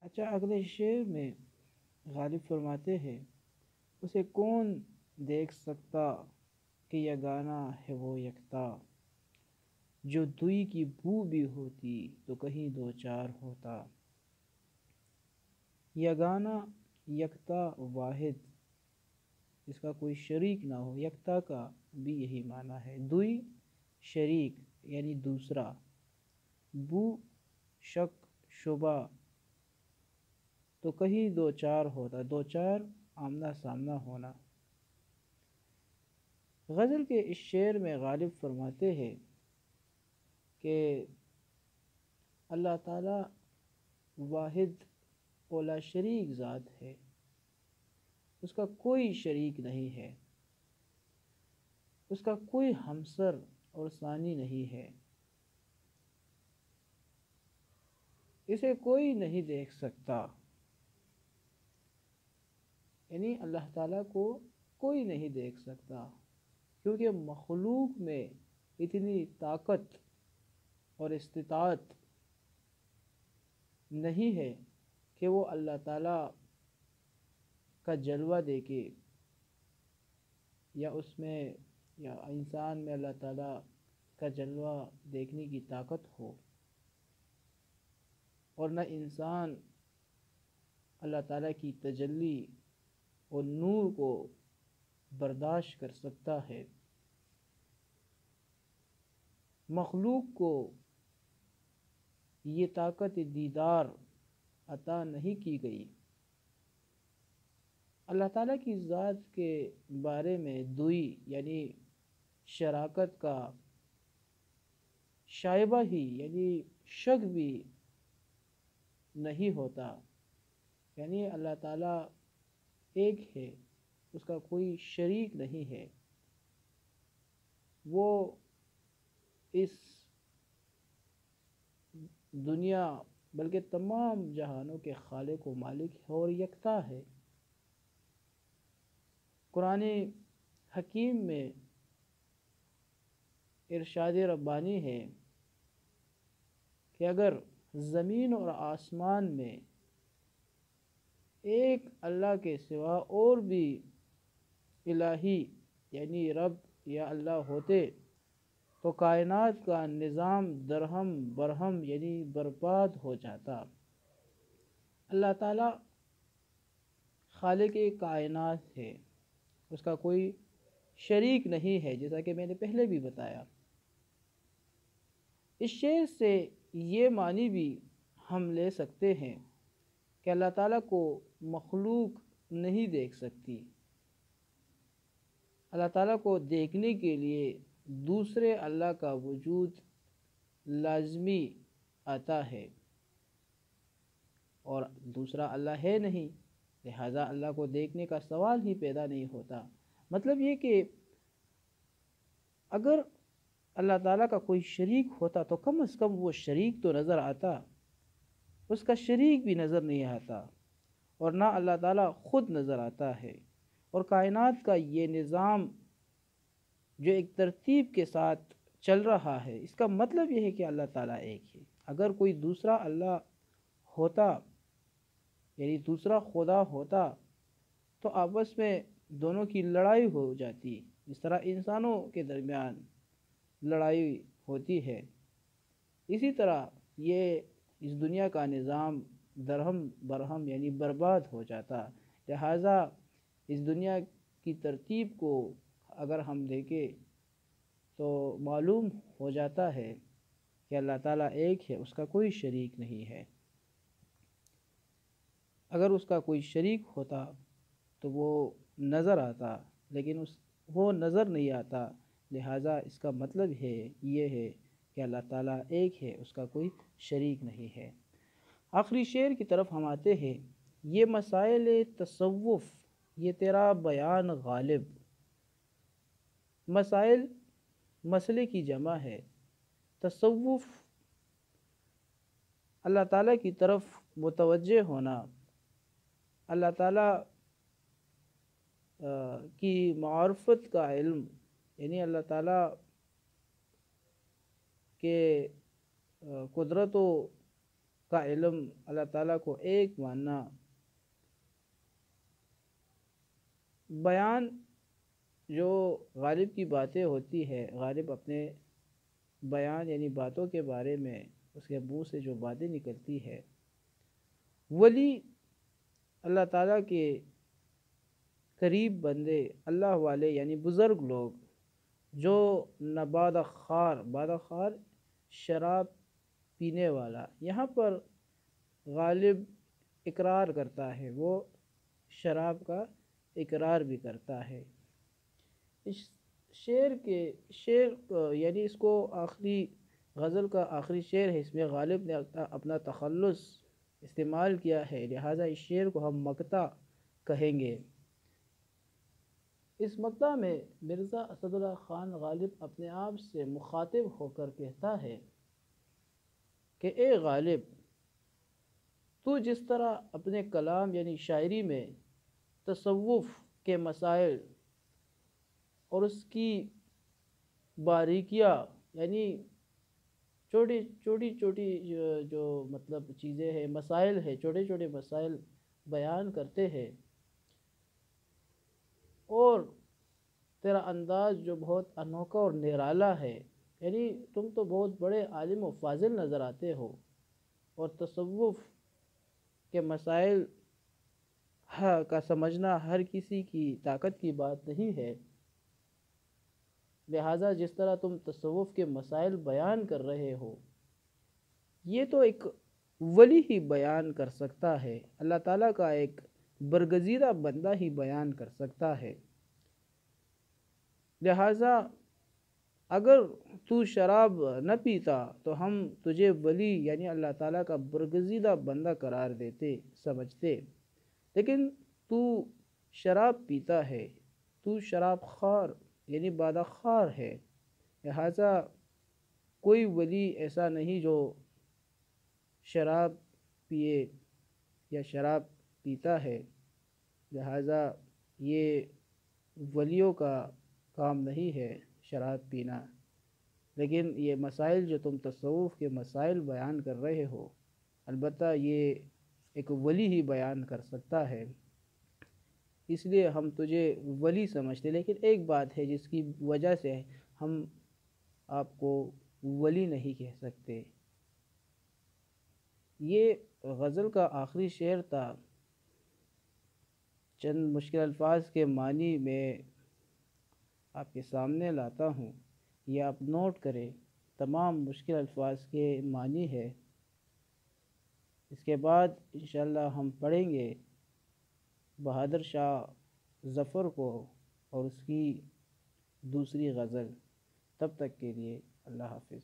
اچھا، اگلے شعر میں غالب فرماتے ہیں، اسے کون دیکھ سکتا کہ یگانہ ہے وہ یکتا، جو دوئی کی بو بھی ہوتی تو کہیں دو چار ہوتا۔ یگانہ، یکتا، واحد، جس کا کوئی شریک نہ ہو، یکتا کا بھی یہی معنی ہے۔ دوئی شریک یعنی دوسرا، بو شک شبہ، تو کہیں دو چار ہوتا، دو چار آمنا سامنا ہونا۔ غزل کے اس شعر میں غالب فرماتے ہیں کہ اللہ تعالیٰ واحد اولا شریک ذات ہے، اس کا کوئی شریک نہیں ہے، اس کا کوئی ہمسر اور ثانی نہیں ہے، اسے کوئی نہیں دیکھ سکتا، یعنی اللہ تعالیٰ کو کوئی نہیں دیکھ سکتا، کیونکہ مخلوق میں اتنی طاقت اور استطاعت نہیں ہے کہ وہ اللہ تعالیٰ کا جلوہ دیکھے، یا اس میں یا انسان میں اللہ تعالیٰ کا جلوہ دیکھنے کی طاقت ہو، اور نہ انسان اللہ تعالیٰ کی تجلی اور نور کو برداشت کر سکتا ہے۔ مخلوق کو یہ طاقت دیدار عطا نہیں کی گئی۔ اللہ تعالیٰ کی ذات کے بارے میں دوئی یعنی شراکت کا شائبہ ہی یعنی شک بھی نہیں ہوتا، یعنی اللہ تعالیٰ ایک ہے، اس کا کوئی شریک نہیں ہے، وہ اس دنیا بلکہ تمام جہانوں کے خالق و مالک ہے اور یکتا ہے۔ قرآن حکیم میں ارشاد ربانی ہے کہ اگر زمین اور آسمان میں ایک اللہ کے سوا اور بھی الہی یعنی رب یا اللہ ہوتے تو کائنات کا نظام درہم برہم یعنی برباد ہو جاتا۔ اللہ تعالیٰ خالق کائنات ہے، اس کا کوئی شریک نہیں ہے، جیسا کہ میں نے پہلے بھی بتایا۔ اس شعر سے یہ معنی بھی ہم لے سکتے ہیں کہ اللہ تعالیٰ کو مخلوق نہیں دیکھ سکتی، اللہ تعالیٰ کو دیکھنے کے لیے دوسرے اللہ کا وجود لازمی آتا ہے، اور دوسرا اللہ ہے نہیں، لہٰذا اللہ کو دیکھنے کا سوال ہی پیدا نہیں ہوتا۔ مطلب یہ کہ اگر اللہ تعالیٰ کا کوئی شریک ہوتا تو کم از کم وہ شریک تو نظر آتا، اس کا شریک بھی نظر نہیں آتا، اور نہ اللہ تعالیٰ خود نظر آتا ہے۔ اور کائنات کا یہ نظام جو ایک ترتیب کے ساتھ چل رہا ہے، اس کا مطلب یہ ہے کہ اللہ تعالیٰ ایک ہے۔ اگر کوئی دوسرا اللہ ہوتا یعنی دوسرا خدا ہوتا تو آپس میں دونوں کی لڑائی ہو جاتی، جس طرح انسانوں کے درمیان لڑائی ہوتی ہے، اسی طرح یہ اس دنیا کا نظام درہم برہم یعنی برباد ہو جاتا۔ لہٰذا اس دنیا کی ترتیب کو اگر ہم دیکھیں تو معلوم ہو جاتا ہے کہ اللہ تعالیٰ ایک ہے، اس کا کوئی شریک نہیں ہے۔ اگر اس کا کوئی شریک ہوتا تو وہ نظر آتا، لیکن وہ نظر نہیں آتا، لہٰذا اس کا مطلب یہ ہے کہ اللہ تعالیٰ ایک ہے، اس کا کوئی شریک نہیں ہے۔ آخری شعر کی طرف ہم آتے ہیں۔ یہ مسائل تصوف یہ تیرا بیان غالب، مسائل مسئلے کی جمع ہے، تصوف اللہ تعالیٰ کی طرف متوجہ ہونا، اللہ تعالیٰ کی معرفت کا علم، یعنی اللہ تعالیٰ کے قدرت و کا علم، اللہ تعالیٰ کو ایک ماننا، بیان جو غالب کی باتیں ہوتی ہے، غالب اپنے بیان یعنی باتوں کے بارے میں اس کے منہ سے جو باتیں نکلتی ہے، ولی اللہ تعالیٰ کے قریب بندے، اللہ والے یعنی بزرگ لوگ جو نہ بادہ خار شراب پینے والا، یہاں پر غالب اقرار کرتا ہے، وہ شراب کا اقرار بھی کرتا ہے۔ اس شعر یعنی اس کو آخری غزل کا آخری شعر ہے، اس میں غالب نے اپنا تخلص استعمال کیا ہے، لہٰذا اس شعر کو ہم مقطع کہیں گے۔ اس مقطع میں مرزا اسد اللہ خان غالب اپنے آپ سے مخاطب ہو کر کہتا ہے کہ اے غالب، تو جس طرح اپنے کلام یعنی شاعری میں تصوف کے مسائل اور اس کی باریکیاں یعنی چھوٹی جو مطلب چیزیں ہیں، مسائل ہیں، چھوٹے چھوٹے مسائل بیان کرتے ہیں، اور تیرا انداز جو بہت انوکھا اور نرالا ہے، یعنی تم تو بہت بڑے عالم و فاضل نظر آتے ہو، اور تصوف کے مسائل کا سمجھنا ہر کسی کی طاقت کی بات نہیں ہے، لہٰذا جس طرح تم تصوف کے مسائل بیان کر رہے ہو، یہ تو ایک ولی ہی بیان کر سکتا ہے، اللہ تعالیٰ کا ایک برگزیدہ بندہ ہی بیان کر سکتا ہے۔ لہٰذا اگر تو شراب نہ پیتا تو ہم تجھے ولی یعنی اللہ تعالیٰ کا برگزیدہ بندہ قرار دیتے، سمجھتے، لیکن تو شراب پیتا ہے، تو شراب خور یعنی بادہ خور ہے، لہٰذا کوئی ولی ایسا نہیں جو شراب پیے یا شراب پیتا ہے، لہٰذا یہ ولیوں کا کام نہیں ہے شراب پینا، لیکن یہ مسائل جو تم تصوف کے مسائل بیان کر رہے ہو، البتہ یہ ایک ولی ہی بیان کر سکتا ہے، اس لیے ہم تجھے ولی سمجھتے، لیکن ایک بات ہے جس کی وجہ سے ہم آپ کو ولی نہیں کہہ سکتے۔ یہ غزل کا آخری شعر تھا، چند مشکل الفاظ کے معنی میں آپ کے سامنے لاتا ہوں، یہ آپ نوٹ کریں، تمام مشکل الفاظ کے معنی ہے۔ اس کے بعد انشاءاللہ ہم پڑھیں گے بہادر شاہ ظفر کو اور اس کی دوسری غزل۔ تب تک کے لیے اللہ حافظ۔